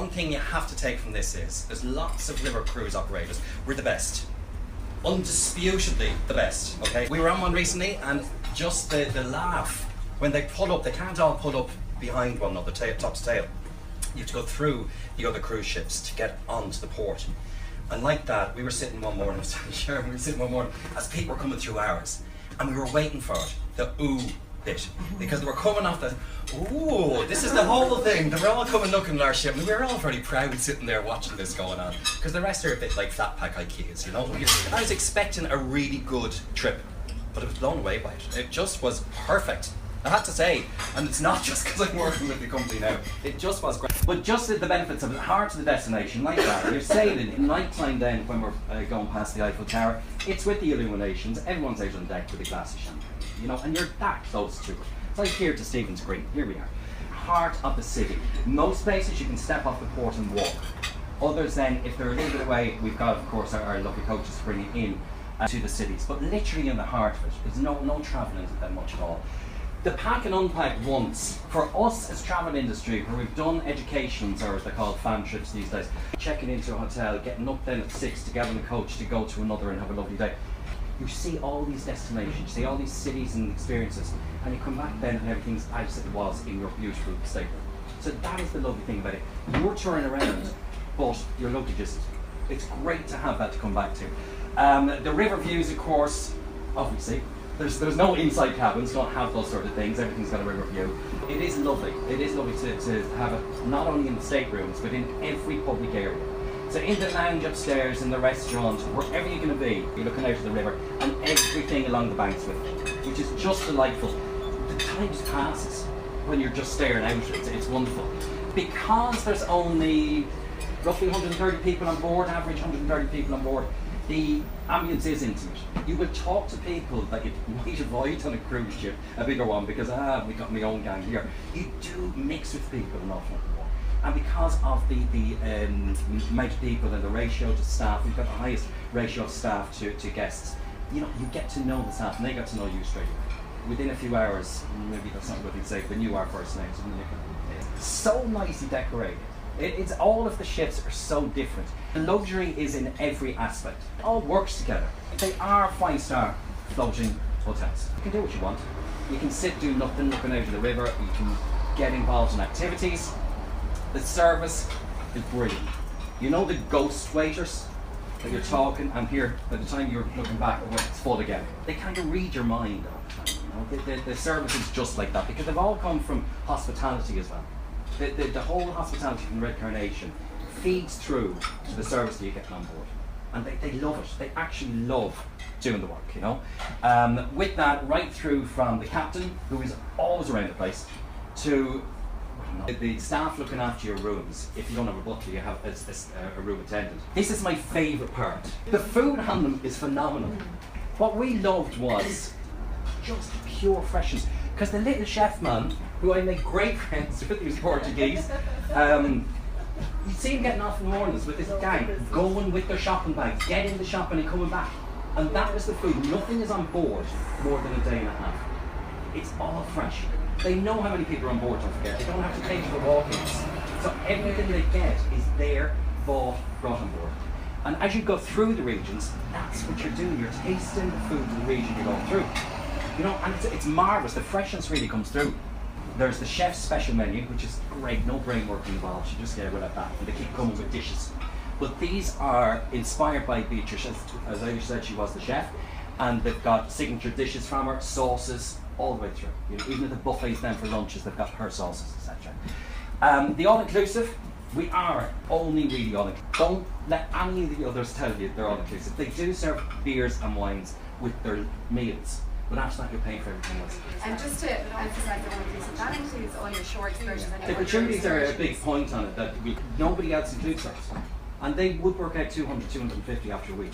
one thing you have to take from this is there's lots of river cruise operators. We're the best. Undisputedly the best, okay? We were on one recently, and just the laugh when they pull up, they can't all pull up behind one another, top to tail. You have to go through the other cruise ships to get onto the port. And like that, we were sitting one morning, we were sitting one morning as people were coming through ours, and we were waiting for it, the ooh bit, because they were coming off the, ooh, this is the whole thing. They were all coming looking at our ship, and we were all very proud sitting there watching this going on, because the rest are a bit like flat pack IKEAs, you know. I was expecting a really good trip, but I was blown away by it. It just was perfect. I had to say, and it's not just because I'm working with the company now, it just was great. But just the benefits of the heart of the destination, like that, you're sailing in night time then when we're going past the Eiffel Tower, it's with the illuminations, everyone's out on deck with a glass of champagne, you know, and you're that close to it. It's like here to Stephen's Green, here we are. Heart of the city. Most places you can step off the port and walk. Others then, if they're a little bit away, we've got of course our lovely coaches to bring you in to the cities, but literally in the heart of it, there's no travelling that much at all. The pack and unpack once, for us as travel industry, where we've done educations, or as they're called fan trips these days, checking into a hotel, getting up then at 6 to get on the coach to go to another and have a lovely day. You see all these destinations, you see all these cities and experiences, and you come back then and everything's as it was in your beautiful state. So that is the lovely thing about it. You're touring around, but you're lovely just, it's great to have that to come back to. The river views, of course, obviously, There's no inside cabins, don't have those sort of things, everything's got a river view. It is lovely to have it not only in the staterooms, but in every public area. So in the lounge upstairs, in the restaurant, wherever you're going to be, you're looking out at the river, and everything along the banks with it, which is just delightful. The time just passes when you're just staring out, it's wonderful. Because there's only roughly 130 people on board, average 130 people on board, the ambience is intimate. You will talk to people that you might avoid on a cruise ship, a bigger one, because we got my own gang here. You do mix with people an awful lot more. And because of the amount of people and the ratio to staff, we've got the highest ratio of staff to guests. You know, you get to know the staff and they get to know you straight away. Within a few hours, maybe that's not what you'd say, but you are first names. So nicely decorated. It's all of the ships are so different. The luxury is in every aspect. It all works together. They are 5-star floating hotels. You can do what you want. You can sit, do nothing, looking out of the river. You can get involved in activities. The service is brilliant. You know the ghost waiters that you're talking, and here, by the time you're looking back, it's full again. They kind of read your mind all the time. You know? The service is just like that, because they've all come from hospitality as well. The whole hospitality from Red Carnation feeds through to the service that you get on board. And they love it. They actually love doing the work, you know. With that, right through from the captain, who is always around the place, to the staff looking after your rooms. If you don't have a butler, you have a room attendant. This is my favourite part. The food on them is phenomenal. What we loved was just pure freshness. Because the little chef man, who I make great friends with, who's Portuguese, you see him getting off in the mornings with this gang, going with their shopping bags, getting the shopping and coming back. And that was the food. Nothing is on board more than a day and a half. It's all fresh. They know how many people are on board, don't forget. They don't have to pay for the walk-ins. So everything they get is there, brought on board. And as you go through the regions, that's what you're doing. You're tasting the food in the region you're going through. You know, and it's marvellous. The freshness really comes through. There's the chef's special menu, which is great, no brain work involved. You just get away like that, and they keep coming with dishes. But these are inspired by Beatrice, as I said, she was the chef, and they've got signature dishes from her, sauces, all the way through. You know, even at the buffets then for lunches, they've got her sauces, etc. The all-inclusive, we are only really all-inclusive. Don't let any of the others tell you they're all-inclusive. They do serve beers and wines with their meals. But after that, you're paying for everything else. And just to emphasise the all-inclusive, that includes all your short excursions. The gratuities are a big point on it, that nobody else includes those. And they would work out 200, 250 after a week,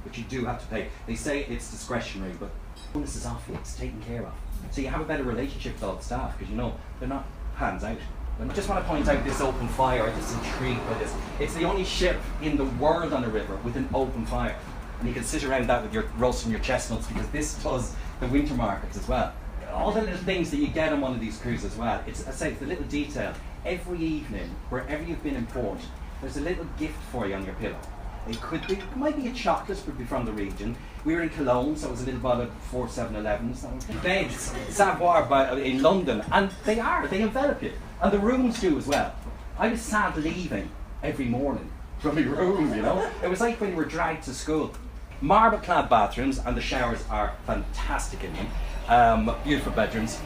but you do have to pay. They say it's discretionary, but bonus is off you, it's taken care of. So you have a better relationship with all the staff, because you know they're not hands out. And I just want to point out this open fire. I'm just intrigued by this. It's the only ship in the world on a river with an open fire. And you can sit around that with your roasting your chestnuts, because this does the winter markets as well. All the little things that you get on one of these cruises as well, I say it's the little detail. every evening, wherever you've been in port, there's a little gift for you on your pillow. It might be a chocolate, could be from the region. We were in Cologne, so it was a little bottle of 4 7-Elevens. Beds, Savoir in London, and they envelop you. And the rooms do as well. I was sad leaving every morning from my room, you know. It was like when you were dragged to school. Marble-clad bathrooms, and the showers are fantastic in them. Beautiful bathrooms.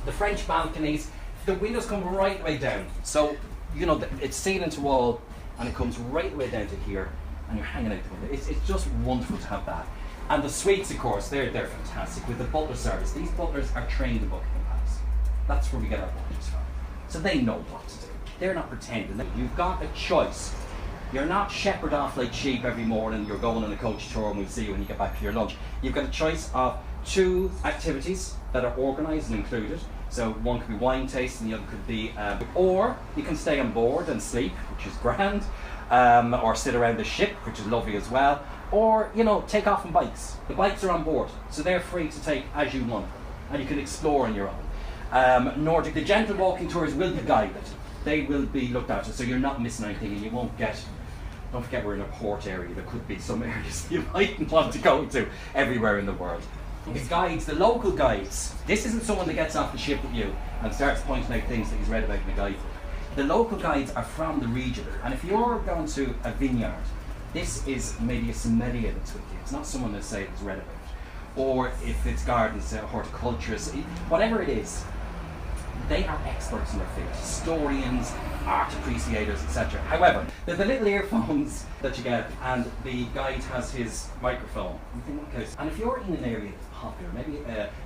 The French balconies, the windows come right the way down. So, you know, it's ceiling to wall, and it comes right the way down to here, and you're hanging out the window. It's just wonderful to have that. And the suites, of course, they're fantastic. With the butler service, these butlers are trained in Buckingham Palace. That's where we get our butlers from. So they know what to do. They're not pretending. You've got a choice. You're not shepherded off like sheep every morning. You're going on a coach tour, and we'll see you when you get back for your lunch. You've got a choice of 2 activities that are organised and included. So one could be wine tasting, the other could be, or you can stay on board and sleep, which is grand, or sit around the ship, which is lovely as well, or, you know, take off on bikes. The bikes are on board, so they're free to take as you want, and you can explore on your own. Nordic, the gentle walking tours will be guided. They will be looked after, so you're not missing anything, and you won't get, don't forget we're in a port area. There could be some areas you mightn't want to go to everywhere in the world. The guides, the local guides, this isn't someone that gets off the ship with you and starts pointing out things that he's read about in the guidebook. The local guides are from the region, and if you're going to a vineyard, this is maybe a sommelier that's with you. It's not someone that's read about it. Or if it's gardens, horticulturists, whatever it is, they are experts in their field, historians, art appreciators, etc. However, there's the little earphones that you get, and the guide has his microphone. And if you're in an area that's popular, maybe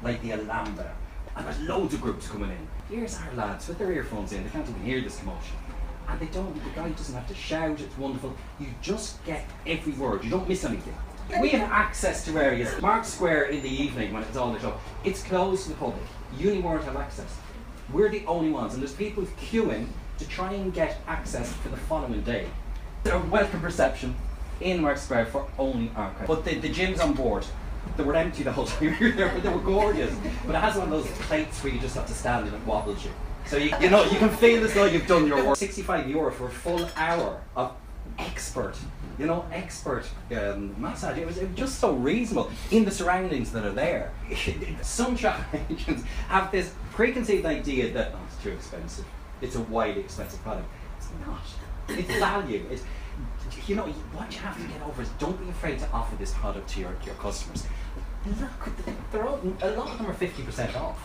like the Alhambra, and there's loads of groups coming in, here's our lads with their earphones in, they can't even hear this commotion. And the guide doesn't have to shout, it's wonderful. You just get every word, you don't miss anything. We have access to areas. Mark Square in the evening when it's all lit up, it's closed to the public. Uniworld have access. We're the only ones, and there's people queuing to try and get access for the following day. There's a welcome reception in Mark Square for only our crowd. But the gyms on board, they were empty the whole time we were there, but they were gorgeous. But it has one of those plates where you just have to stand and it wobbles you. So you know, you can feel as though you've done your work. €65 for a full hour of expert massage. It was just so reasonable in the surroundings that are there. Some travel agents have this preconceived idea that it's too expensive. It's a widely expensive product. It's not. It's value. It's, you know, what you have to get over is don't be afraid to offer this product to your customers. Look, a lot of them are 50% off.